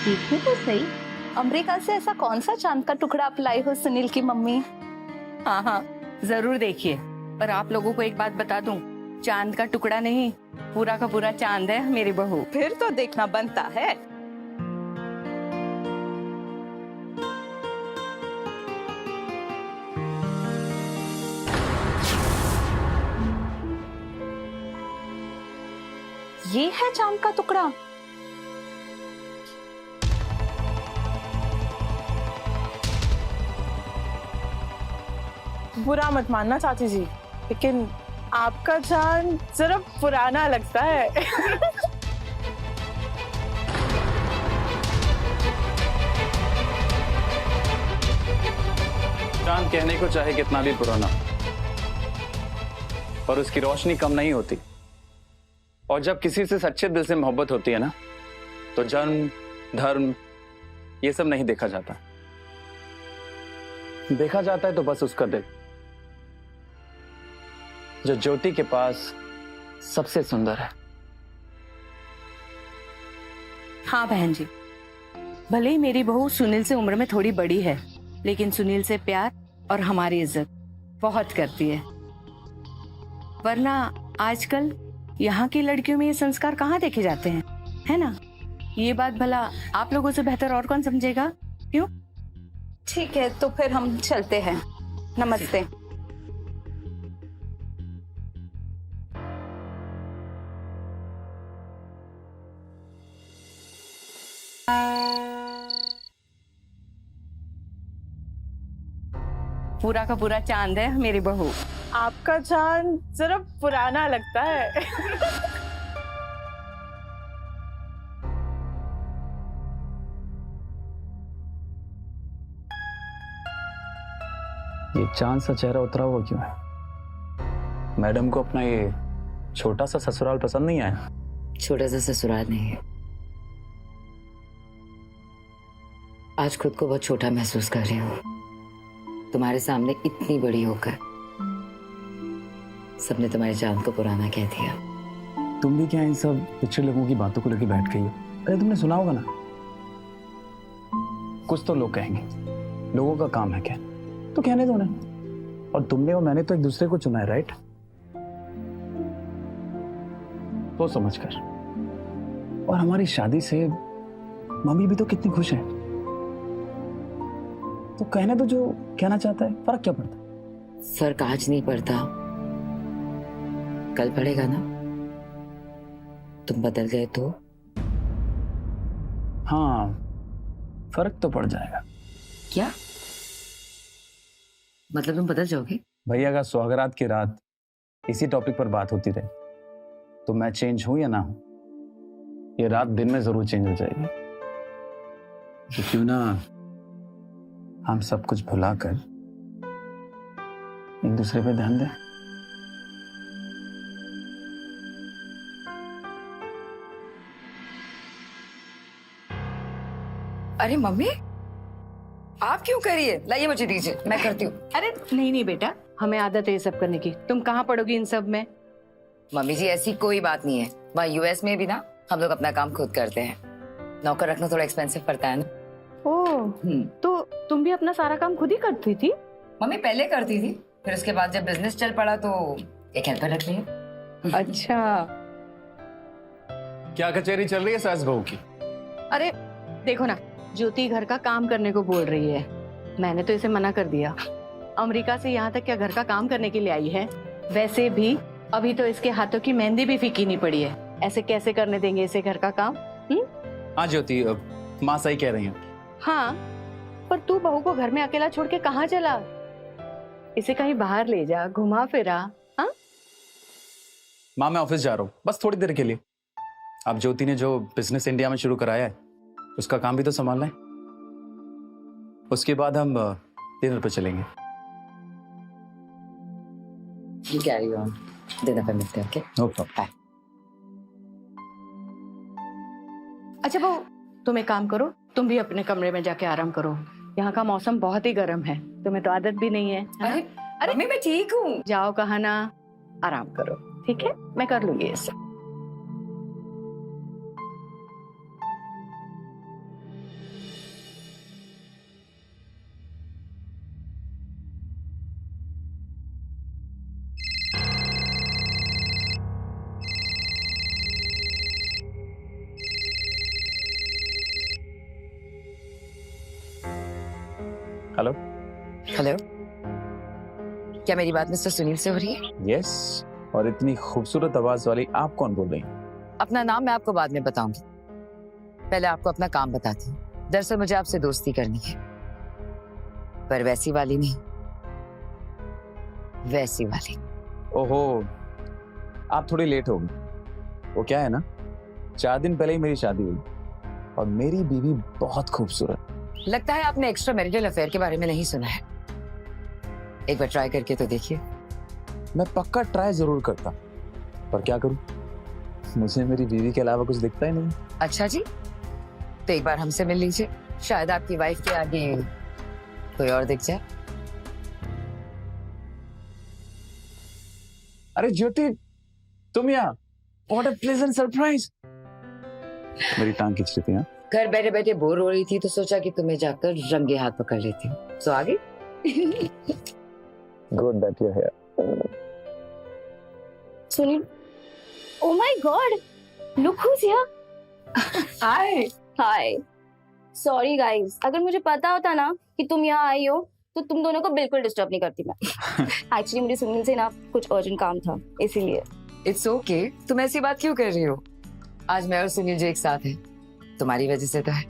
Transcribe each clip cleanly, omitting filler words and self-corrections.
देखने तो सही, अमेरिका से ऐसा कौन सा चांद का टुकड़ा आप लाई हो सुनील की मम्मी? हाँ हाँ, जरूर देखिए। पर आप लोगों को एक बात बता दूं, चांद का टुकड़ा नहीं, पूरा का पूरा चांद है मेरी बहू। फिर तो देखना बनता है। ये है चांद का टुकड़ा। बुरा मत मानना चाची जी, लेकिन आपका चांद जरा पुराना लगता है। चांद कहने को चाहे कितना भी पुराना, पर उसकी रोशनी कम नहीं होती। और जब किसी से सच्चे दिल से मोहब्बत होती है ना, तो जन्म धर्म ये सब नहीं देखा जाता। देखा जाता है तो बस उसका दिल, जो ज्योति के पास सबसे सुंदर है। हाँ बहन जी, भले ही मेरी बहू सुनील से उम्र में थोड़ी बड़ी है, लेकिन सुनील से प्यार और हमारी इज्जत बहुत करती है। वरना आजकल यहाँ की लड़कियों में ये संस्कार कहाँ देखे जाते हैं, है ना? ये बात भला आप लोगों से बेहतर और कौन समझेगा? क्यों? ठीक है, तो फिर हम चलते हैं। नमस्ते। पूरा का पूरा चांद है मेरी बहू। आपका चांद जरा पुराना लगता है। ये चांद सा चेहरा उतरा हुआ क्यों है? मैडम को अपना ये छोटा सा ससुराल पसंद नहीं आया? छोटा सा ससुराल नहीं है, आज खुद को बहुत छोटा महसूस कर रही हूँ। तुम्हारे सामने इतनी बड़ी होकर सबने तुम्हारे चांद को पुराना कह दिया। तुम भी क्या इन सब पिछड़े लोगों की बातों को लेकर बैठ गई हो? अरे तुमने सुना होगा ना, कुछ तो लोग कहेंगे, लोगों का काम है क्या, तो कहने दो ना। और तुमने और मैंने तो एक दूसरे को चुना है, राइट? तो समझ कर। और हमारी शादी से मम्मी भी तो कितनी खुश है, तो कहने तो जो कहना चाहता है, फर्क क्या पड़ता है? फर्क आज नहीं पड़ता, कल पड़ेगा ना। तुम बदल गए तो? हाँ, फर्क तो पड़ जाएगा। क्या मतलब, तुम बदल जाओगे? भैया का सुहागरात की रात इसी टॉपिक पर बात होती रही, तो मैं चेंज हूं या ना हूं, ये रात दिन में जरूर चेंज हो जाएगी। तो क्यों ना हम सब कुछ भुलाकर एक दूसरे पे ध्यान दें। अरे मम्मी, आप क्यों करिए? लाइए मुझे दीजिए, मैं करती हूँ। अरे नहीं नहीं बेटा, हमें आदत है ये सब करने की। तुम कहाँ पड़ोगी इन सब में? मम्मी जी ऐसी कोई बात नहीं है, वहाँ यूएस में भी ना हम लोग अपना काम खुद करते हैं। नौकर रखना थोड़ा एक्सपेंसिव पड़ता है ना। ओह, तो तुम भी अपना सारा काम खुद ही करती थी? मम्मी पहले करती थी, फिर उसके बाद जब बिजनेस चल पड़ा तो एक हेल्पर रख लिया। अच्छा। क्या कचहरी चल रही है सास बहू की? अरे देखो ना, ज्योति घर का काम करने को बोल रही है, मैंने तो इसे मना कर दिया। अमेरिका से यहाँ तक क्या घर का काम करने के लिए आई है? वैसे भी अभी तो इसके हाथों की मेहंदी भी फीकी नहीं पड़ी है, ऐसे कैसे करने देंगे इसे घर का काम? हाँ ज्योति, माँ सही कह रही है। हाँ, पर तू बहू को घर में अकेला छोड़ के कहाँ चला? इसे कहीं बाहर ले जा, घुमा फिरा। हाँ माँ, मैं ऑफिस जा रहा हूँ, बस थोड़ी देर के लिए। अब ज्योति ने जो बिजनेस इंडिया में शुरू कराया है, उसका काम भी तो संभालना है। उसके बाद हम डिनर पे चलेंगे। कैरी ऑन, डिनर पे मिलते हैं। Okay, no problem. बाय। अच्छा बहू, तुम एक काम करो, तुम भी अपने कमरे में जाके आराम करो। यहाँ का मौसम बहुत ही गर्म है, तुम्हें तो आदत भी नहीं है ना? अरे मम्मी मैं ठीक हूँ। जाओ कहा ना, आराम करो। ठीक है, मैं कर लूंगी ये सब। हेलो, क्या मेरी बात मिस्टर सुनील से हो रही है? यस, और इतनी खूबसूरत आवाज वाली आप कौन बोल रही हैं? अपना नाम मैं आपको बाद में बताऊंगी, पहले आपको अपना काम बताती हूँ। दरअसल मुझे आपसे दोस्ती करनी है, पर वैसी वाली नहीं, वैसी वाली। ओहो, आप थोड़ी लेट हो गई। वो क्या है ना, 4 दिन पहले ही मेरी शादी हुई और मेरी बीवी बहुत खूबसूरत। लगता है आपने एक्स्ट्रा मैरिटल अफेयर के बारे में नहीं सुना है। एक बार ट्राई करके तो देखिए। मैं पक्का ट्राई जरूर करता, पर क्या करूं, मुझे मेरी बीवी के अलावा कुछ दिखता ही नहीं। अच्छा जी, तो एक बार हमसे मिल लीजिए, शायद आपकी वाइफ के आगे कोई और दिख जाए। अरे ज्योति, तुम यहाँ? What a pleasant surprise. मेरी टांग खींच रही थी। हाँ, घर बैठे बैठे बोर हो रही थी तो सोचा कि तुम्हें जाकर रंगे हाथ पकड़ लेती हूँ। तो आगे good that you are here. Sunil, oh my god, look who's here. Hi. Hi, sorry guys, अगर मुझे पता होता ना कि तुम यहाँ आई हो तो तुम दोनों को बिल्कुल डिस्टर्ब नहीं करती मैं। एक्चुअली मुझे सुनील से ना कुछ अर्जेंट काम था, इसीलिए। इट्स ओके, तुम ऐसी बात क्यों कर रही हो? आज मैं और सुनील जी एक साथ हैं, तुम्हारी वजह से तो है।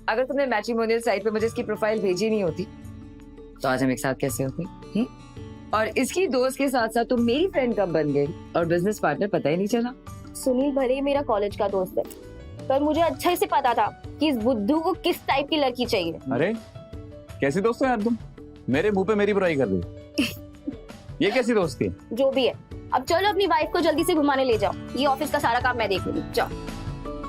अगर तुमने मैट्रिमोनियल साइट पे मुझे इसकी प्रोफाइल भेजी नहीं होती तो आज हम एक साथ कैसे होते? और इसकी दोस्त के साथ साथ तुम मेरी फ्रेंड कब बन गई और बिजनेस पार्टनर, पता ही नहीं चला। सुनील भले ही मेरा कॉलेज का दोस्त है, पर मुझे अच्छे से पता था कि इस बुद्धू को किस टाइप की लड़की चाहिए। अरे कैसी दोस्त हो यार तुम, मेरे मुंह पे मेरी बुराई कर रही। ये कैसी दोस्ती है? जो भी है, अब चलो अपनी वाइफ को जल्दी से घुमाने ले जाओ। ये ऑफिस का सारा काम मैं देख लूंगी, जाओ।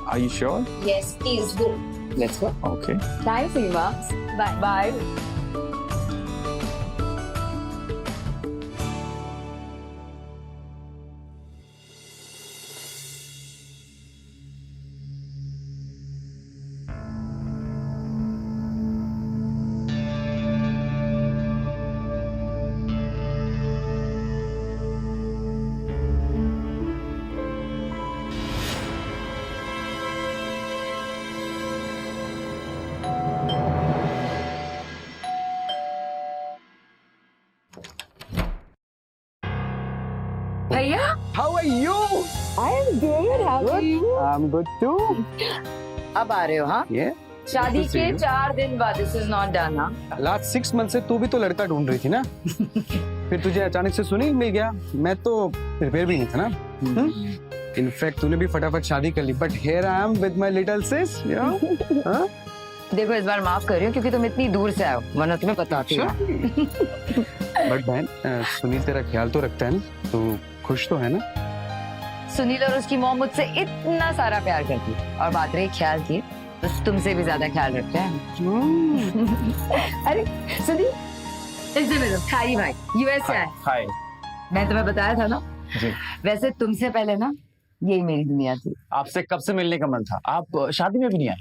Are you sure? Yes please go. Let's go. Okay. Thanks Reema, bye bye. भैया, How are you? I am good. How are you? I'm good too. अब आ रहे हो? हाँ, Yeah. शादी Good to see के you. 4 दिन बाद। This is not done. हाँ, लास्ट 6 मंथ से तू भी तो लड़का ढूंढ रही थी ना। फिर तुझे अचानक से सुनील मिल गया। मैं तो प्रिपेयर भी नहीं था ना। इनफैक्ट तूने भी फटाफट शादी कर ली, but here I am with my little sis, you know. देखो इस बार माफ कर रही हूँ क्योंकि तुम इतनी दूर से आए हो, वरना तुम्हें बताती हूँ। बट बहन, सुनील तेरा ख्याल तो रखता है ना, तू खुश तो है ना? सुनील और उसकी मॉम मुझसे इतना सारा प्यार करती है, और बात रही ख्याल की, तो तुमसे भी ज्यादा ख्याल रखते हैं। अरे सुनील, इसे मिलो, हाई भाई, यूएस से आए। Hi. मैं तुम्हें बताया था ना। जी। वैसे तुमसे पहले ना यही मेरी दुनिया थी। आपसे कब से मिलने का मन था, आप शादी में भी नहीं आए।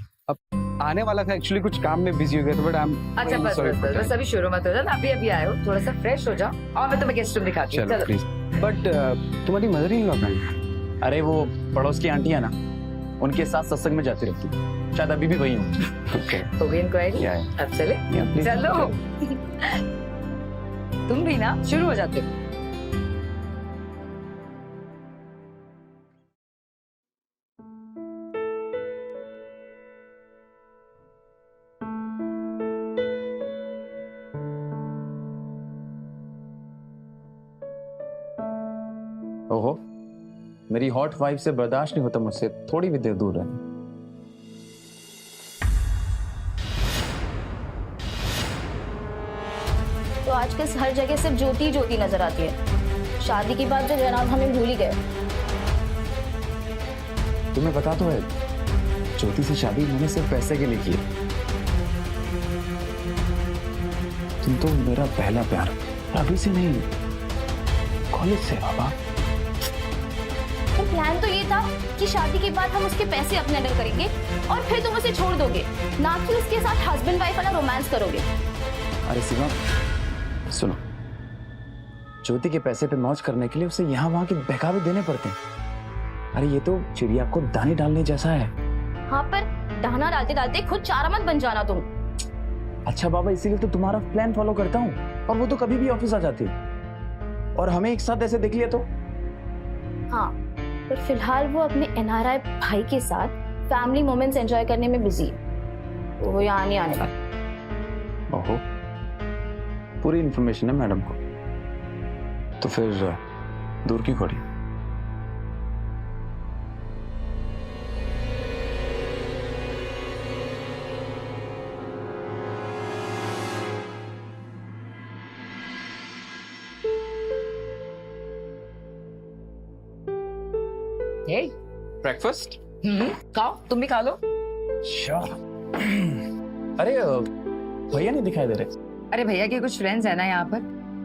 आने वाला था, एक्चुअली कुछ काम में बिजी हो गया था, बट आई एम अच्छा बस बस बस बस, अभी शुरू मत हो जाओ, अभी अभी आए हो, थोड़ा सा फ्रेश हो जाओ और मैं तुम्हें गेस्ट रूम दिखाती हूँ। चलो चलो। प्लीज। बट तुम्हारी मदर इन लॉ है? अरे वो पड़ोस की आंटी है ना, उनके साथ सत्संग में जाती रहती है, शायद अभी भी वही हूँ। ओके, हो गई इंक्वायरी? या अब चले? प्लीज चलो। तुम भी ना शुरू हो जाते हो। ओहो, मेरी हॉट वाइफ से बर्दाश्त नहीं होता मुझसे थोड़ी भी देर दूर रहना। तो आजकल हर जगह सिर्फ ज्योति ज्योति नजर आती है। शादी के बाद जो जनाब हमें भूल ही गए। तुम्हें पता तो है, ज्योति से शादी मैंने सिर्फ पैसे के लिए की है। तुम तो मेरा पहला प्यार, अभी से नहीं, कॉलेज से बाबा। तो प्लान तो ये था कि शादी के बाद हम उसके पैसे अपने अंडर करेंगे और फिर तुम उसे छोड़ दोगे, ना कि उसके साथ हस्बैंड वाइफ वाला रोमांस करोगे। अरे शिवा सुनो, ज्योति के पैसे पे मौज करने के लिए उसे यहाँ वहाँ के बहकावे देने पड़ते हैं। अरे ये तो चिड़िया को दाने डालने जैसा है। हाँ, पर दाना डालते डालते खुद चारा मत बन जाना तुम। अच्छा बाबा, इसीलिए तो तुम्हारा प्लान फॉलो करता हूँ, और वो तो कभी भी ऑफिस आ जाती है, और हमें एक साथ ऐसे देख लिया तो। हाँ, पर फिलहाल वो अपने एनआरआई भाई के साथ फैमिली मोमेंट्स एंजॉय करने में बिजी है, तो वो यहाँ नहीं आने वाला। ओहो, पूरी इन्फॉर्मेशन है मैडम को, तो फिर दूर क्यों खड़ी? हे ब्रेकफास्ट? खाओ, तुम भी खा लो। अरे भैया नहीं दिखाई दे रहे। अरे भैया के कुछ फ्रेंड्स हैं ना यहाँ पर,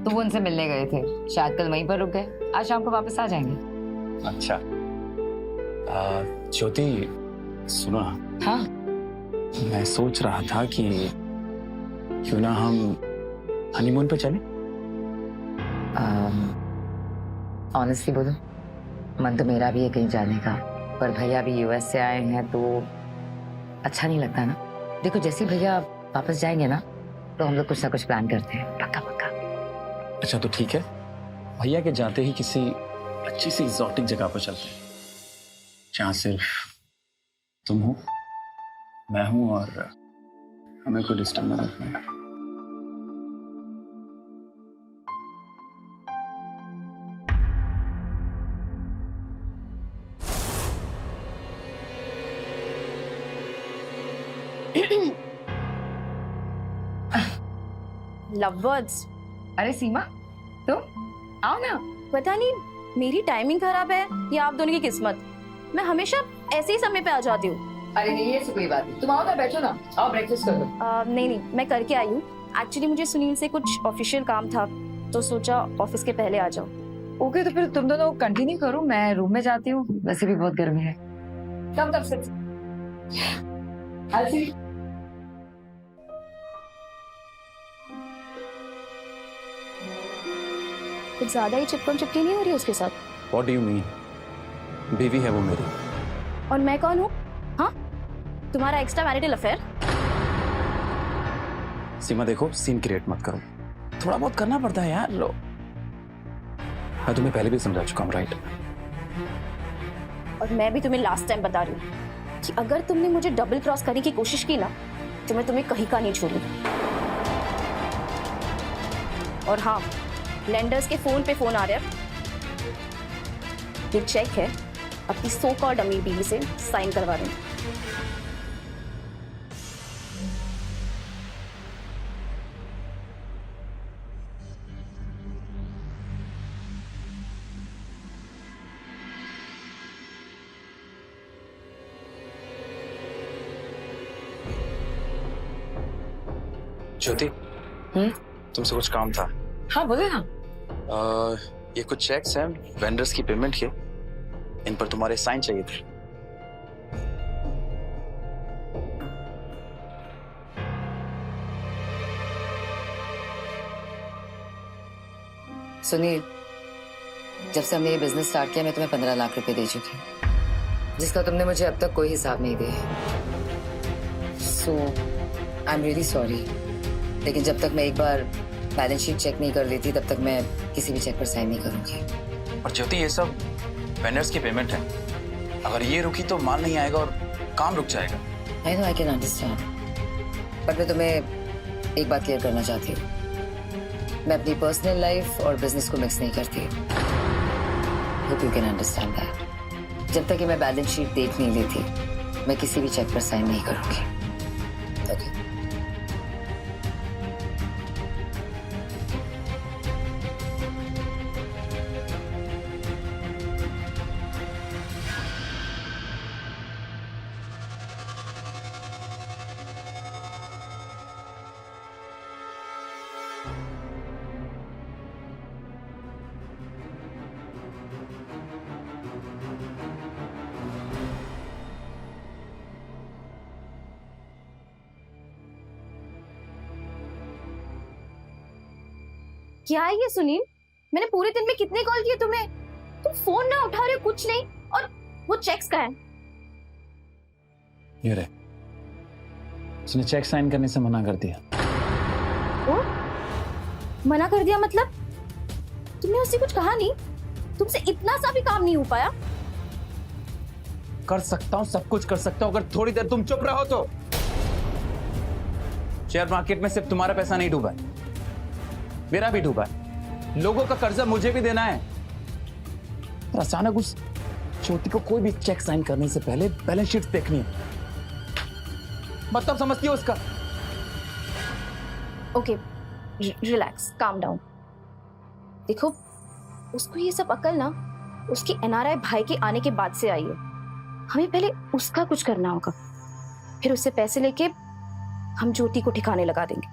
तो वो उनसे मिलने गए थे, शायद कल वहीं पर रुक गए, आज शाम को वापस आ जाएंगे। अच्छा ज्योति, सुनो ना, हाँ मैं सोच रहा था कि क्यों ना हम हनीमून पे चलें। ऑनेस्टली बोलो, मन तो मेरा भी है कहीं जाने का, पर भैया भी यूएस से आए हैं तो अच्छा नहीं लगता ना। देखो जैसे ही भैया वापस जाएंगे ना, तो हम लोग कुछ ना कुछ प्लान करते हैं, पक्का पक्का। अच्छा तो ठीक है, भैया के जाते ही किसी अच्छी सी एग्जॉटिक जगह पर चलते हैं, जहाँ सिर्फ तुम हो, मैं हूँ, और हमें कोई डिस्टर्ब ना रखना। लवर्स, अरे सीमा, तुम आओ ना। पता नहीं मेरी टाइमिंग खराब है या आप दोनों की किस्मत, मैं हमेशा ऐसे ही समय पे आ जाती हूँ। अरे नहीं, ऐसी कोई बात नहीं, तुम आओ ना, बैठो ना, आओ ब्रेकफास्ट कर लो। नहीं नहीं, मैं करके आई हूँ। एक्चुअली मुझे सुनील से कुछ ऑफिशियल काम था, तो सोचा ऑफिस के पहले आ जाओ। ओके, तो फिर तुम दोनों कंटिन्यू करो, मैं रूम में जाती हूँ, वैसे भी बहुत गर्मी है। कम कम सिट। कुछ ज्यादा ही चिपकन चिपकी नहीं हो रही उसके साथ? What do you mean? बीवी है वो मेरी। और मैं कौन हूँ? हाँ, तुम्हारा एक्स्ट्रा मैरिटल अफेयर? सीमा देखो, सीन क्रिएट मत करो, थोड़ा बहुत करना पड़ता है यार। लो, मैं तुम्हें पहले भी समझा चुका हूँ, राइट? और मैं भी तुम्हें लास्ट टाइम बता रही हूँ कि अगर तुमने मुझे डबल क्रॉस करने की कोशिश की ना, तो मैं तुम्हें कहीं का नहीं छोड़ूंगी। और हाँ, लेंडर्स के फोन पे फोन आ रहा है, ये चेक है, अपनी सो कॉल्ड अमीर बीवी से साइन करवा रहे हैं। ज्योति, तुमसे कुछ काम था। हाँ बोले ना। ये कुछ चेक्स हैं वेंडर्स की पेमेंट के, इन पर तुम्हारे साइन चाहिए थे। सुनील, जब से हमने ये बिजनेस स्टार्ट किया, मैं तुम्हें 15 लाख रुपए दे चुकी हूँ, जिसका तुमने मुझे अब तक कोई हिसाब नहीं दिया। सो आई एम रियली सॉरी, लेकिन जब तक मैं एक बार बैलेंस शीट चेक नहीं कर लेती, तब तक मैं किसी भी चेक पर साइन नहीं करूंगी। और ज्योति, ये सब वेंडर्स की पेमेंट है, अगर ये रुकी तो माल नहीं आएगा और काम रुक जाएगा। I know, I can understand, but मैं तुम्हें एक बात क्लियर करना चाहती हूँ, मैं अपनी पर्सनल लाइफ और बिजनेस को मिक्स नहीं करती। Hope you can understand that. जब तक कि मैं बैलेंस शीट देख नहीं लेती, मैं किसी भी चेक पर साइन नहीं करूंगी। ओके? क्या है ये सुनील? मैंने पूरे दिन में कितने कॉल किए तुम्हें, तुम फोन ना उठा रहे हो, कुछ नहीं। और वो चेक्स का है? ये रहे, उसने चेक साइन करने से मना कर दिया। मना कर दिया मतलब? तुमने उससे कुछ कहा नहीं? तुमसे इतना सा भी काम नहीं हो पाया? कर सकता हूँ, सब कुछ कर सकता हूँ, अगर थोड़ी देर तुम चुप रहो तो। शेयर मार्केट में सिर्फ तुम्हारा पैसा नहीं डूबा है, मेरा भी डूबा है। लोगों का कर्जा मुझे भी देना है। पर अचानक उस ज्योति को कोई भी चेक साइन करने से पहले बैलेंस शीट देखनी है। मतलब समझती हो उसका? Okay, relax, calm down. देखो, उसको ये सब अकल ना उसकी एनआरआई भाई के आने के बाद से आई है। हमें पहले उसका कुछ करना होगा, फिर उससे पैसे लेके हम ज्योति को ठिकाने लगा देंगे।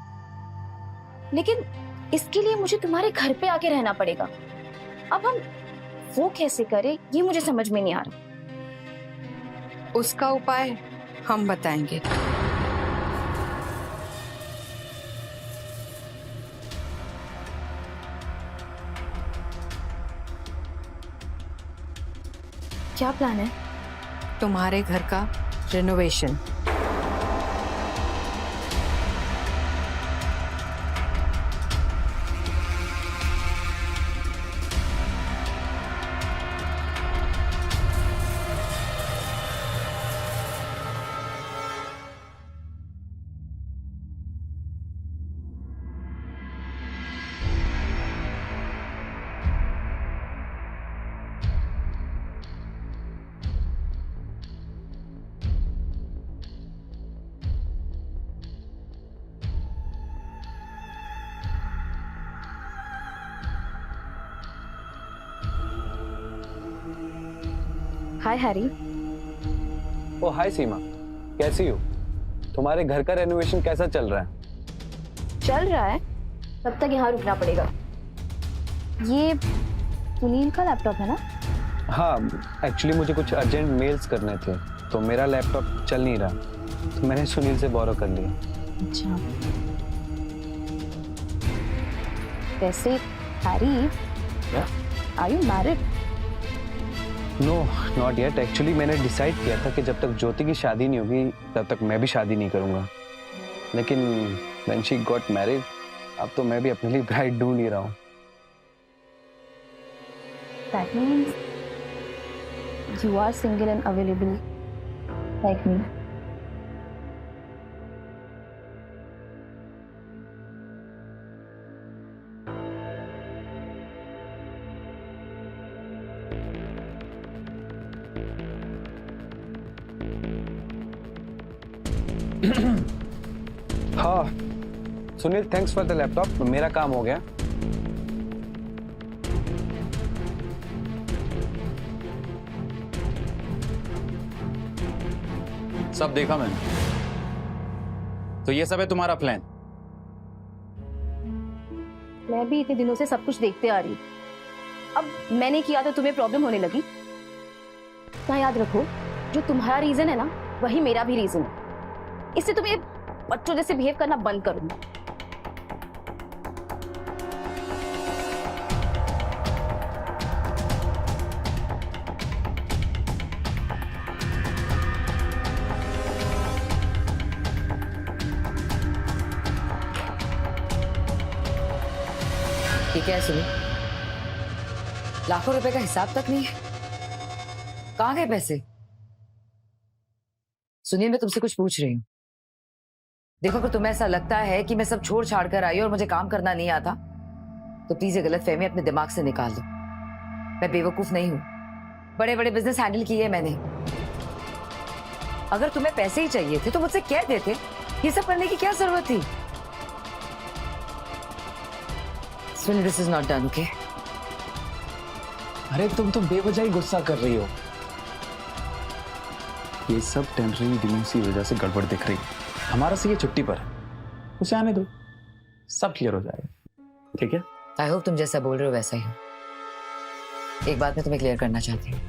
लेकिन इसके लिए मुझे तुम्हारे घर पे आके रहना पड़ेगा। अब हम वो कैसे करें ये मुझे समझ में नहीं आ रहा। उसका उपाय हम बताएंगे। क्या प्लान है? तुम्हारे घर का रिनोवेशन। हाय हैरी। ओ हाय सीमा, कैसी हो? तुम्हारे घर का रेनोवेशन कैसा चल रहा है? चल रहा है, तब तक यहाँ रुकना पड़ेगा। ये सुनील का लैपटॉप है ना? हाँ, एक्चुअली मुझे कुछ अर्जेंट मेल्स करने थे, तो मेरा लैपटॉप चल नहीं रहा, तो मैंने सुनील से बोरो कर लिया। अच्छा। वैसे Harry, are you married? No, not yet. Actually मैंने डिसाइड किया था कि जब तक ज्योति की शादी नहीं होगी तब तक मैं भी शादी नहीं करूंगा। लेकिन व्हेन शी गॉट मैरिड, अब तो मैं भी अपने लिए ब्राइड ढूंढ ही रहा हूँ। That means you are single and available like me. हाँ Sunil, thanks for the laptop, मेरा काम हो गया। सब देखा मैंने। तो ये सब है तुम्हारा प्लान? मैं भी इतने दिनों से सब कुछ देखते आ रही हूँ। अब मैंने किया तो तुम्हें प्रॉब्लम होने लगी? ना, याद रखो, जो तुम्हारा रीजन है ना वही मेरा भी रीजन है। इससे तुम्हें बच्चों जैसे बिहेव करना बंद करूंगा। ठीक है सुनी, लाखों रुपए का हिसाब तक नहीं है। कहाँ गए पैसे? सुनिए, मैं तुमसे कुछ पूछ रही हूँ। देखो, अगर तुम्हें ऐसा लगता है कि मैं सब छोड़ छाड़ कर आई और मुझे काम करना नहीं आता, तो प्लीज ये गलतफहमी अपने दिमाग से निकाल दो। मैं बेवकूफ नहीं हूं, बड़े बड़े बिजनेस हैंडल किए मैंने। अगर तुम्हें पैसे ही चाहिए थे तो मुझसे कह देते, ये सब करने की क्या जरूरत थी? सुन, this is not done, okay? अरे तुम तो बेवजह ही गुस्सा कर रही हो। ये सब टेम्परेरी डीलिंग्स की वजह से गड़बड़ दिख रही है। हमारा से ये छुट्टी पर है, उसे आने दो, सब क्लियर हो जाएगा। ठीक है? आई होप तुम जैसा बोल रहे हो वैसा ही हो। एक बात मैं तुम्हें क्लियर करना चाहती हूँ,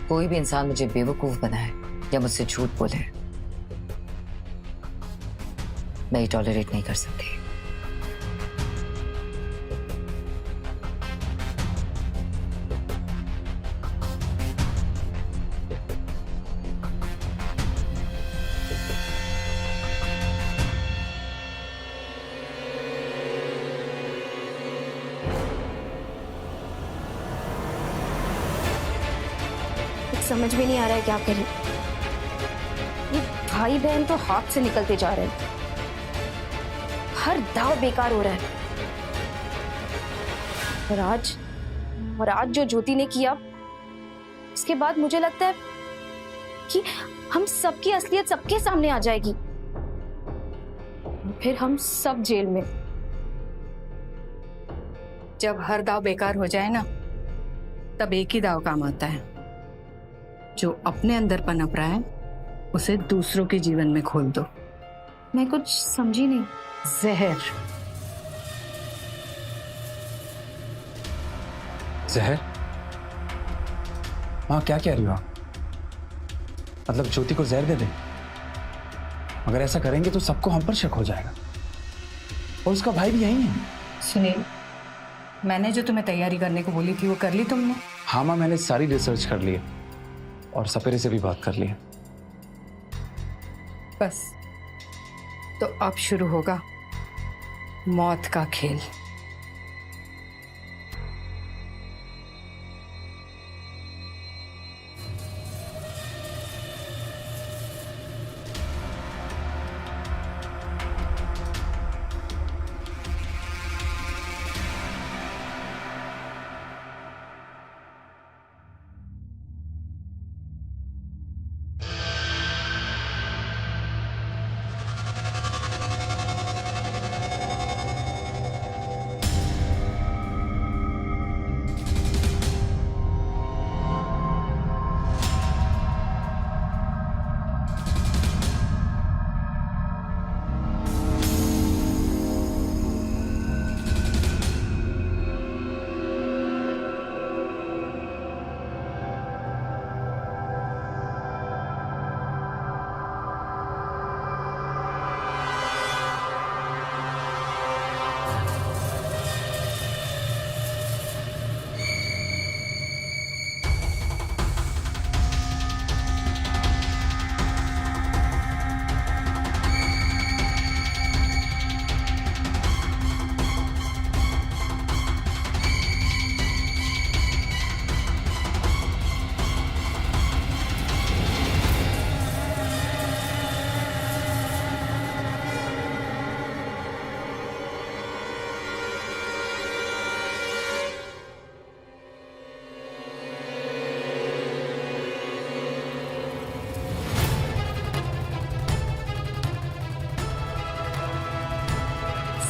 कोई भी इंसान मुझे बेवकूफ बनाए या मुझसे झूठ बोले, मैं ये टॉलरेट नहीं कर सकती। समझ में नहीं आ रहा है क्या करें। ये भाई बहन तो हाथ से निकलते जा रहे हैं, हर दाव बेकार हो रहा है। और आज जो ज्योति ने किया, उसके बाद मुझे लगता है कि हम सबकी असलियत सबके सामने आ जाएगी, फिर हम सब जेल में। जब हर दाव बेकार हो जाए ना, तब एक ही दाव काम आता है। जो अपने अंदर पनप रहा है उसे दूसरों के जीवन में खोल दो। मैं कुछ समझी नहीं। जहर। जहर? माँ क्या कह रही हो आप? मतलब ज्योति को जहर दे दे? अगर ऐसा करेंगे तो सबको हम पर शक हो जाएगा, और उसका भाई भी यही है। सुनील, मैंने जो तुम्हें तैयारी करने को बोली थी वो कर ली तुमने? हाँ माँ, मैंने सारी रिसर्च कर ली है और सपेरे से भी बात कर ली है। बस, तो अब शुरू होगा मौत का खेल।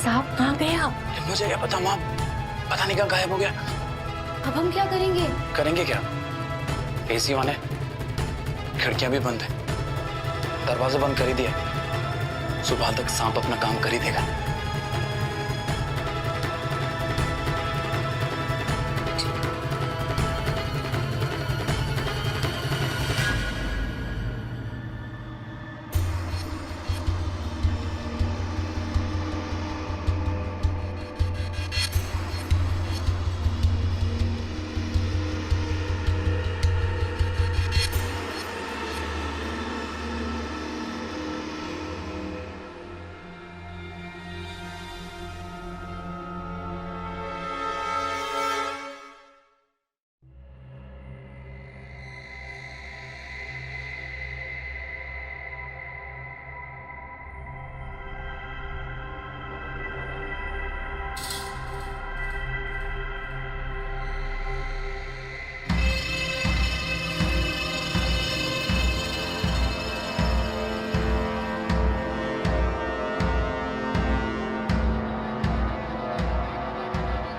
सांप कहाँ गया? मुझे क्या पता माँ, पता नहीं कहाँ गायब हो गया। अब हम क्या करेंगे? करेंगे क्या? एसी ऑन है, खिड़कियां भी बंद है, दरवाजा बंद कर ही दिया। सुबह तक सांप अपना काम कर ही देगा।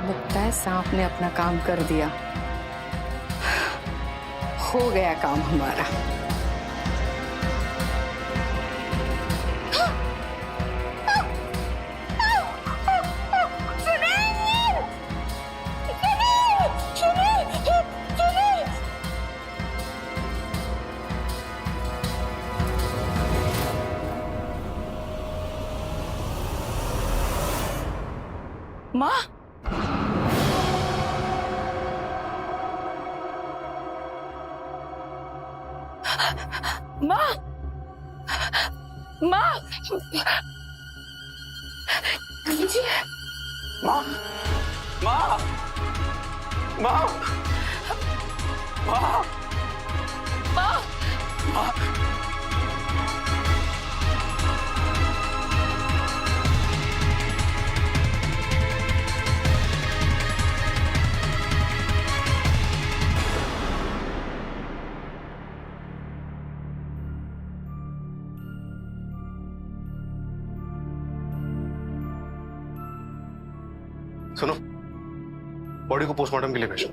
लगता है सांप ने अपना काम कर दिया। हो गया काम हमारा। माँ, माँ, माँ, माँ, माँ, माँ, माँ, सुनो, बॉडी को पोस्टमार्टम के लिए भेजो।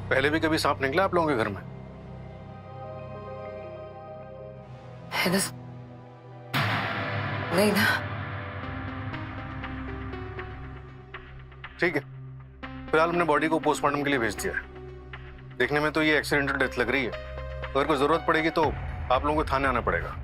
पहले भी कभी सांप निकला आप लोगों के घर में? है ना? नहीं ना। ठीक है, फिलहाल हमने बॉडी को पोस्टमार्टम के लिए भेज दिया है। देखने में तो ये एक्सीडेंटल डेथ लग रही है। अगर कोई जरूरत पड़ेगी तो आप लोगों को थाने आना पड़ेगा।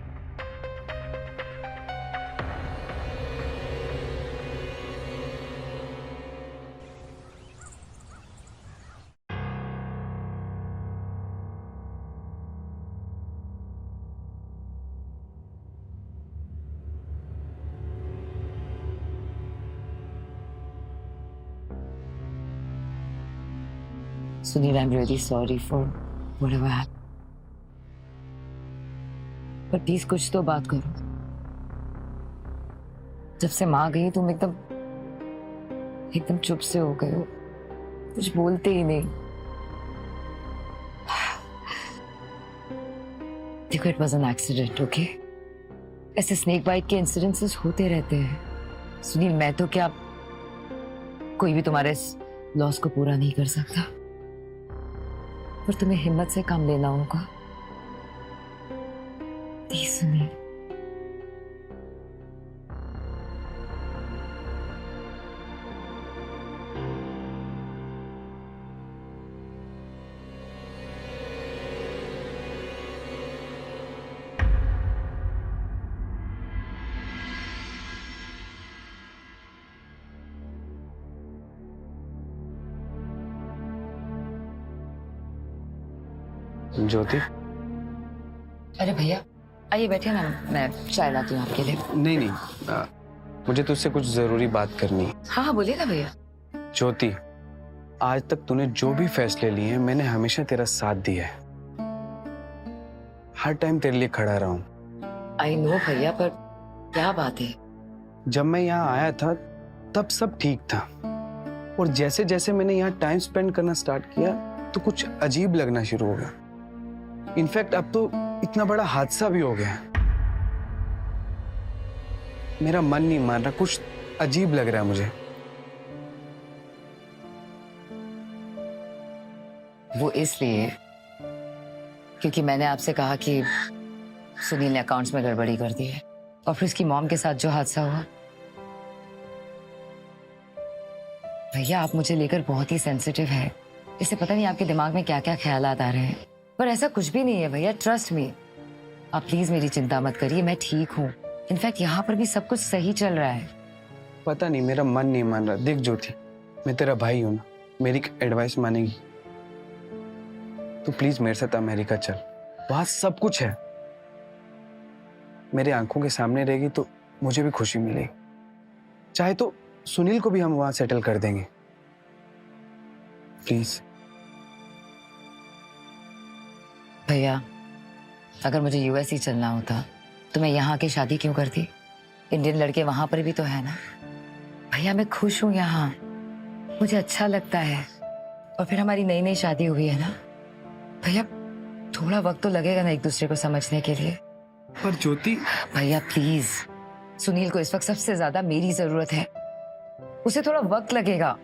Sunil, I'm really sorry for whatever happened. पर प्लीज कुछ तो बात करो। जब से माँ गई तुम एकदम चुप से हो गए हो, कुछ बोलते ही नहीं। देखो, it was an accident, okay? ऐसे स्नेक बाइट के इंसिडेंसेस होते रहते हैं। सुनील, मैं तो क्या, कोई भी तुम्हारे इस लॉस को पूरा नहीं कर सकता, पर तुम्हें हिम्मत से काम लेना होगा। प्लीज सुनिए। ज्योति, अरे भैया, आइए बैठिए ना, मैं चाय लाती हूँ आपके लिए। नहीं, मुझे तुझसे कुछ जरूरी बात करनी है। हाँ हाँ, बोलिए ना भैया। ज्योति, आज तक तूने जो भी फैसले लिए हैं, मैंने हमेशा तेरा साथ दिया है, हर टाइम तेरे लिए खड़ा रहा हूँ। आई नो भैया, पर क्या बात है? जब मैं यहाँ आया था तब सब ठीक था, और जैसे जैसे मैंने यहाँ टाइम स्पेंड करना स्टार्ट किया तो कुछ अजीब लगना शुरू हो गया। इनफैक्ट अब तो इतना बड़ा हादसा भी हो गया। मेरा मन नहीं मान रहा, कुछ अजीब लग रहा है मुझे। वो इसलिए क्योंकि मैंने आपसे कहा कि सुनील ने अकाउंट्स में गड़बड़ी कर दी है, और फिर उसकी मॉम के साथ जो हादसा हुआ। भैया, आप मुझे लेकर बहुत ही सेंसिटिव है, इससे पता नहीं आपके दिमाग में क्या क्या ख्यालात आ रहे हैं, पर ऐसा कुछ भी नहीं है भैया, ट्रस्ट मी। आप प्लीज मेरी चिंता मत करिए, मैं ठीक हूँ। इनफैक्ट यहाँ पर भी सब कुछ सही चल रहा है। पता नहीं, मेरा मन नहीं मान रहा। देख ज्योति, मैं तेरा भाई हूं ना, मेरी एडवाइस मानेगी तो प्लीज मेरे साथ अमेरिका चल, वहां सब कुछ है। मेरे आंखों के सामने रहेगी तो मुझे भी खुशी मिलेगी। चाहे तो सुनील को भी हम वहां सेटल कर देंगे। प्लीज। भैया, अगर मुझे यूएस ही चलना होता तो मैं यहाँ की शादी क्यों करती? इंडियन लड़के वहां पर भी तो है ना। भैया, मैं खुश हूँ यहाँ, मुझे अच्छा लगता है, और फिर हमारी नई नई शादी हुई है ना। भैया, थोड़ा वक्त तो लगेगा ना एक दूसरे को समझने के लिए। पर ज्योति। भैया प्लीज, सुनील को इस वक्त सबसे ज्यादा मेरी जरूरत है, उसे थोड़ा वक्त लगेगा।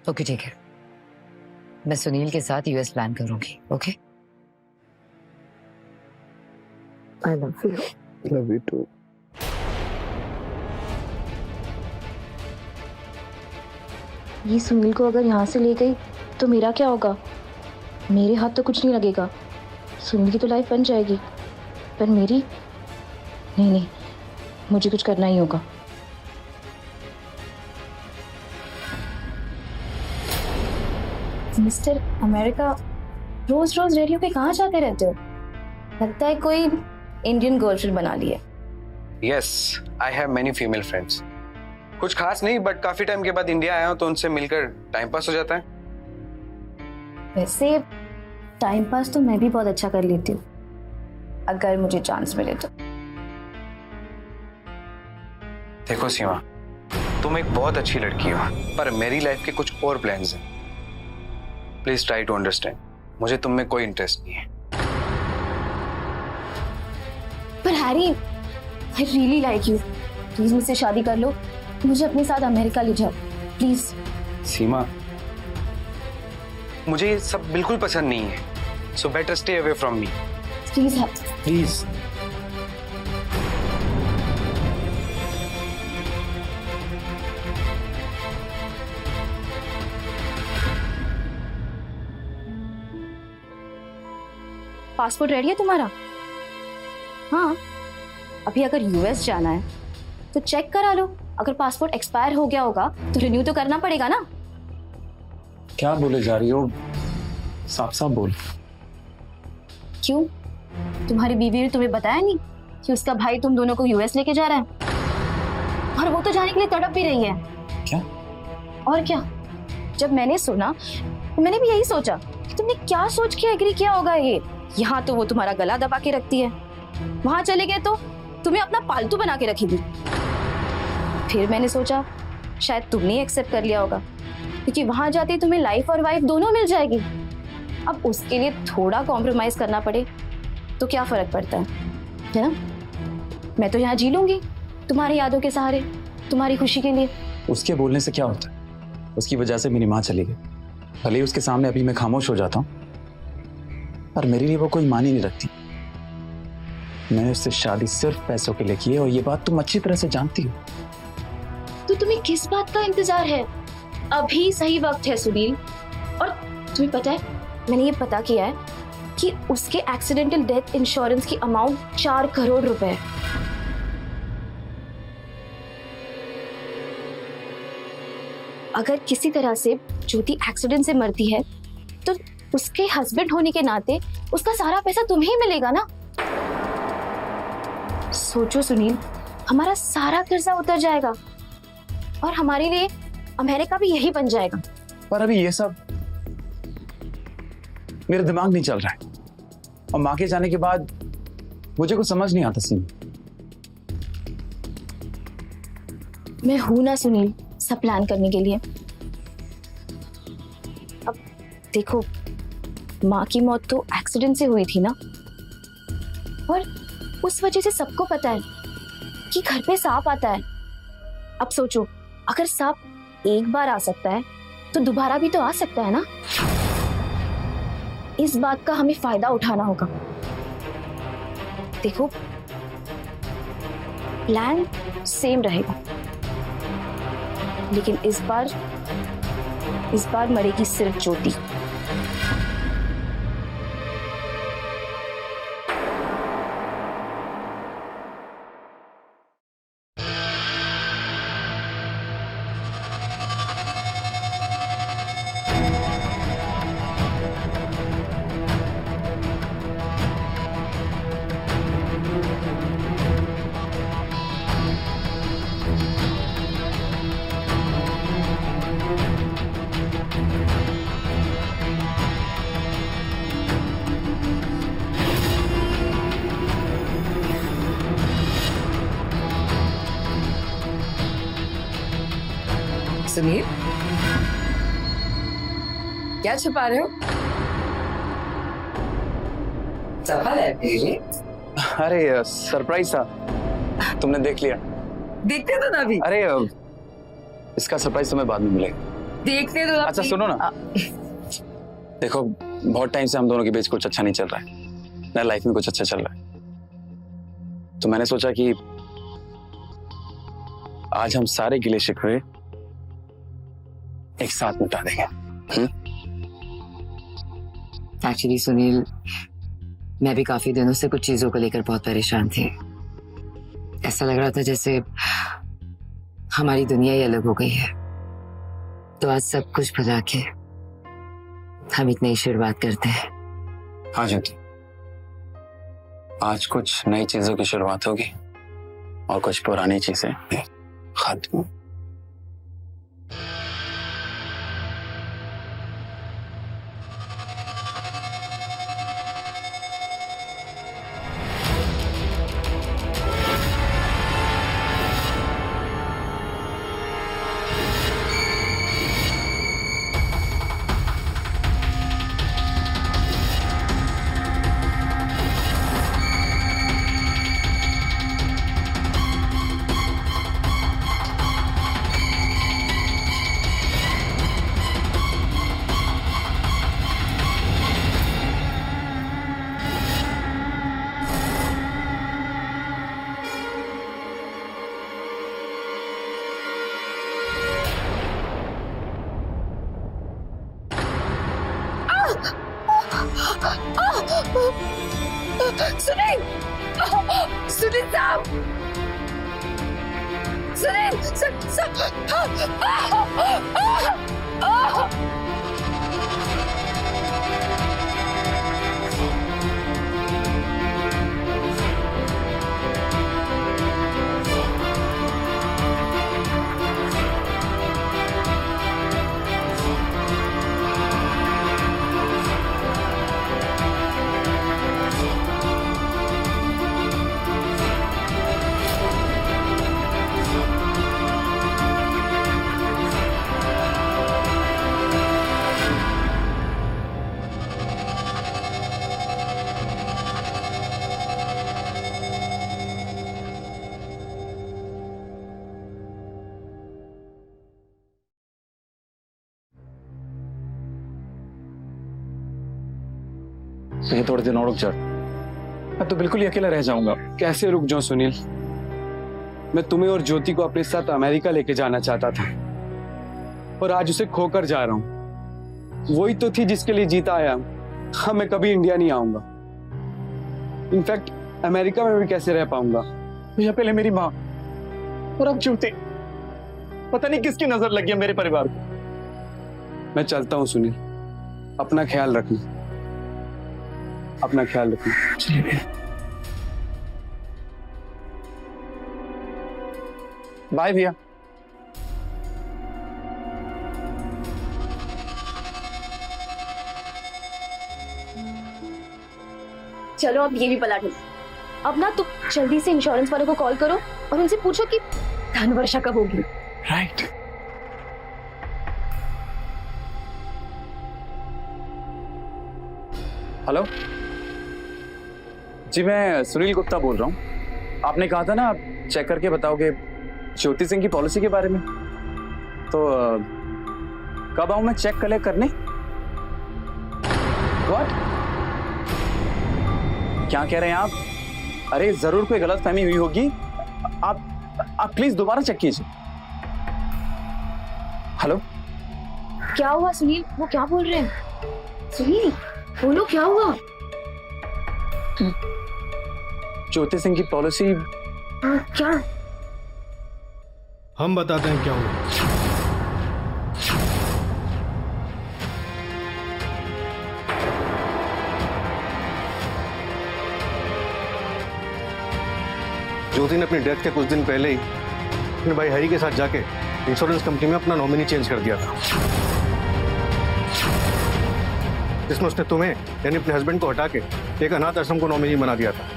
ओके ठीक है, मैं सुनील के साथ यूएस प्लान करूंगी। Okay, I love you. Love you too. ये सुनील को अगर यहाँ से ले गई तो मेरा क्या होगा? मेरे हाथ तो कुछ नहीं लगेगा, सुनील की तो लाइफ बन जाएगी, पर मेरी नहीं, मुझे कुछ करना ही होगा। मिस्टर अमेरिका, रोज रोज रेडियो पे कहाँ जाते रहते हो? लगता है कोई इंडियन गर्लफ्रेंड बना ली है। Yes, I have many female friends. कुछ खास नहीं, बट काफी टाइम के बाद इंडिया आया हूँ तो उनसे मिलकर टाइम पास हो जाता है। वैसे टाइम पास तो मैं भी बहुत अच्छा कर लेती हूँ, अगर मुझे चांस मिले तो। देखो सीमा, तुम एक बहुत अच्छी लड़की हो, पर मेरी लाइफ के कुछ और प्लान्स हैं। प्लीज ट्राई टू अंडरस्टैंड, मुझे तुम में कोई इंटरेस्ट नहीं है। पर Harry, I really like you. Please मुझसे शादी कर लो, मुझे अपने साथ अमेरिका ले जाओ प्लीज। सीमा, मुझे ये सब बिल्कुल पसंद नहीं है, so better stay away from me. Please please. Passport ready है तुम्हारा? हाँ, अभी अगर यूएस जाना है तो चेक करा लो। अगर पासपोर्ट एक्सपायर हो गया होगा तो रिन्यू तो करना पड़ेगा ना। क्या बोले जा रही हो? साफ साफ बोल। क्यों, तुम्हारी बीवी ने तुम्हें बताया नहीं कि उसका भाई तुम दोनों को यूएस लेके जा रहा है? और वो तो जाने के लिए तड़प भी रही है। क्या? और क्या, जब मैंने सुना तो मैंने भी यही सोचा कि तुमने क्या सोच के एग्री किया होगा। ये यहाँ तो वो तुम्हारा गला दबा के रखती है, वहां चले गए तो तुम्हें अपना पालतू बना के रखेगी। फिर मैंने सोचा शायद तुमने एक्सेप्ट कर लिया होगा, क्योंकि वहां जाते तुम्हें लाइफ और वाइफ दोनों मिल जाएगी। अब उसके लिए थोड़ा कॉम्प्रोमाइज करना पड़े तो क्या फर्क पड़ता है ना? मैं तो यहाँ जी लूंगी तुम्हारी यादों के सहारे, तुम्हारी खुशी के लिए। उसके बोलने से क्या होता है? उसकी वजह से मेरी माँ चली गई। भले ही उसके सामने अभी मैं खामोश हो जाता हूँ, पर मेरे लिए वो कोई मान ही नहीं रखती। मैंने उससे शादी सिर्फ पैसों के लिए की है, और ये बात तुम अच्छी तरह से जानती हो। तो तुम्हें किस बात का इंतजार है? अभी सही वक्त है सुनील। और तुम्हें पता है, मैंने ये पता किया है कि उसके एक्सीडेंटल डेथ इंश्योरेंस की अमाउंट 4 करोड़ रुपए है। अगर किसी तरह से ज्योति एक्सीडेंट से मरती है तो उसके हस्बैंड होने के नाते उसका सारा पैसा तुम्हें ही मिलेगा ना। सोचो सुनील, हमारा सारा कर्जा उतर जाएगा और हमारे लिए अमेरिका भी यही बन जाएगा। पर अभी ये सब मेरे दिमाग नहीं चल रहा है, और माँ के जाने के बाद मुझे कुछ समझ नहीं आता सीमा। मैं हूं ना सुनील, सब प्लान करने के लिए। अब देखो, माँ की मौत तो एक्सीडेंट से हुई थी ना, और उस वजह से सबको पता है कि घर पे सांप आता है। अब सोचो, अगर सांप एक बार आ सकता है तो दोबारा भी तो आ सकता है ना। इस बात का हमें फायदा उठाना होगा। देखो, प्लान सेम रहेगा, लेकिन इस बार मरेगी सिर्फ ज्योति। सुनील, क्या छुपा रहे हो? सफल है तेरे? अरे सरप्राइज था, तुमने देख लिया? देखते तो ना अभी। अरे इसका सरप्राइज तुम्हें बाद में मिलेगा। देखते तो ना। अच्छा सुनो ना, देखो बहुत टाइम से हम दोनों के बीच कुछ अच्छा नहीं चल रहा है ना, लाइफ में कुछ अच्छा चल रहा है। तो मैंने सोचा कि आज हम सारे गिले शिकवे एक साथ मिटा देंगे। एक्चुअली सुनील, मैं भी काफी दिनों से कुछ चीजों को लेकर बहुत परेशान थी। ऐसा लग रहा था जैसे हमारी दुनिया ही अलग हो गई है। तो आज सब कुछ भुला के हम एक नई शुरुआत करते हैं। हाँ ज्योति, आज कुछ नई चीजों की शुरुआत होगी, और कुछ पुरानी चीजें खत्म। सुनील, सुनील साहब, सुनील, तो ये थोड़े दिन और रुक जा, मैं तो बिल्कुल ही अकेला रह जाऊंगा। कैसे रुक जाऊं सुनील? मैं तुम्हें और ज्योति को अपने साथ अमेरिका लेके जाना चाहता था और आज उसे खोकर जा रहा हूं। वही तो थी जिसके लिए जीता आया। हाँ, मैं कभी इंडिया नहीं आऊंगा। इनफैक्ट अमेरिका में भी कैसे रह पाऊंगा? भैया पहले मेरी माँ और अब ज्योति, पता नहीं किसकी नजर लगी है मेरे परिवार को। मैं चलता हूं सुनील, अपना ख्याल रखना, अपना ख्याल रखना। चलिए भैया, बाय भैया। चलो अब ये भी पलट लो। अब ना तुम जल्दी से इंश्योरेंस वालों को कॉल करो और उनसे पूछो कि धन वर्षा कब होगी। राइट। हेलो जी, मैं सुनील गुप्ता बोल रहा हूँ। आपने कहा था ना आप चेक करके बताओगे ज्योति सिंह की पॉलिसी के बारे में, तो कब आऊं मैं चेक कलेक्ट करने? व्हाट? क्या कह रहे हैं आप? अरे जरूर कोई गलत फहमी हुई होगी। आप प्लीज दोबारा चेक कीजिए। हेलो, क्या हुआ सुनील? वो क्या बोल रहे हैं? सुनील बोलो, क्या हुआ? ज्योति सिंह की पॉलिसी। हाँ, क्या? हम बताते हैं क्या हुआ। ज्योति ने अपनी डेथ के कुछ दिन पहले ही अपने भाई हरी के साथ जाके इंश्योरेंस कंपनी में अपना नॉमिनी चेंज कर दिया था, जिसमें उसने तुम्हें यानी अपने हस्बैंड को हटा के एक अनाथ आश्रम को नॉमिनी बना दिया था।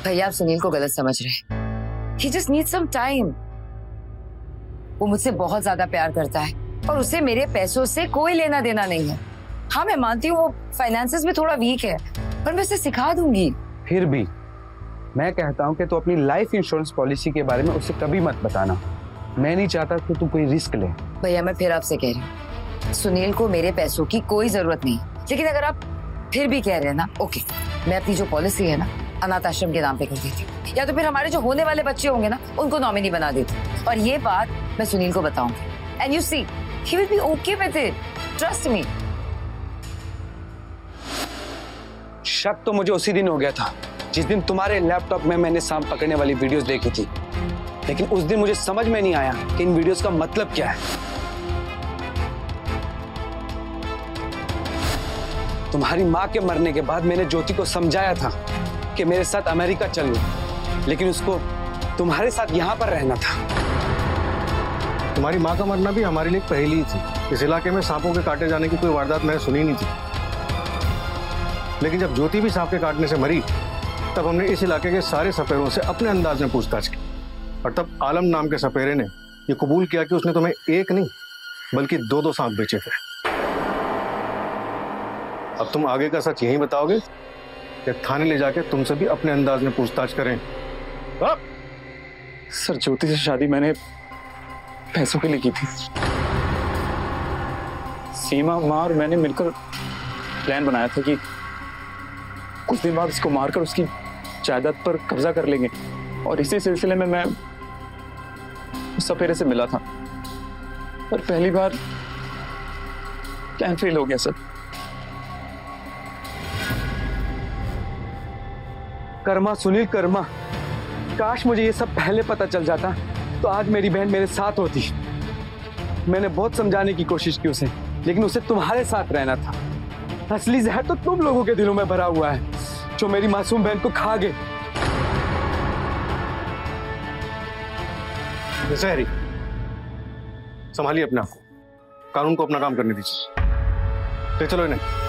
भैया आप सुनील को गलत समझ रहे हैं। He just needs some time। वो मुझसे बहुत ज्यादा प्यार करता है और उसे मेरे पैसों से कोई लेना देना नहीं है। हाँ मैं मानती हूँ वो फाइनेंसेस में थोड़ा वीक है, पर मैं उसे सिखा दूंगी। फिर भी मैं कहता हूं कि तू अपनी लाइफ इंश्योरेंस पॉलिसी के बारे में उससे कभी मत बताना। मैं नहीं चाहता कि तू कोई रिस्क ले। भैया मैं फिर आपसे कह रही हूँ, सुनील को मेरे पैसों की कोई जरूरत नहीं, लेकिन अगर आप फिर भी कह रहे हैं ना, ओके, मैं अपनी जो पॉलिसी है ना अनाथ आश्रम के नाम पे कर देती हूँ, या तो फिर हमारे जो होने वाले बच्चे होंगे ना उनको नॉमिनी बना देती हूँ, और ये बात मैं सुनील को बताऊंगी। And you see he will be okay with it, trust me. शक तो मुझे उसी दिन हो गया था जिस दिन तुम्हारे लैपटॉप में मैंने सांप पकड़ने वाली वीडियोस देखी थी, लेकिन उस दिन मुझे समझ में नहीं आया कि इन वीडियोस का मतलब क्या है। तुम्हारी माँ के मरने के बाद मैंने ज्योति को समझाया था कि मेरे साथ अमेरिका चल लो, लेकिन उसको तुम्हारे साथ यहाँ पर रहना था। तुम्हारी माँ का मरना भी हमारे लिए एक पहेली ही थी। इस इलाके में सांपों के काटे जाने की कोई वारदात मैंने सुनी नहीं थी, लेकिन जब ज्योति भी सांप के काटने से मरी तब हमने इस इलाके के सारे सपेरों से अपने अंदाज में पूछताछ की, और तब आलम नाम के सपेरे ने ये कबूल किया कि उसने तुम्हें एक नहीं बल्कि दो सांप बेचे थे। अब तुम आगे का सच यही बताओगे या थाने ले जाके तुमसे भी अपने अंदाज में पूछताछ करें? सर, ज्योति से शादी मैंने पैसों के लिए की थी। सीमा, माँ और मैंने मिलकर प्लान बनाया था कि कुछ दिन बाद उसको मारकर उसकी जायदाद पर कब्जा कर लेंगे, और इसी सिलसिले में मैं उस सपेरे से मिला था, पर पहली बार प्लान फेल हो गया सर। कर्मा सुनील, कर्मा, काश मुझे ये सब पहले पता चल जाता तो आज मेरी बहन मेरे साथ होती। मैंने बहुत समझाने की कोशिश की उसे, लेकिन उसे तुम्हारे साथ रहना था। असली जहर तो तुम लोगों के दिलों में भरा हुआ है, जो मेरी मासूम बहन को खा गए। जैसे हैरी, संभालिए अपने आप को, कानून को अपना काम करने दीजिए। ले चलो इन्हें।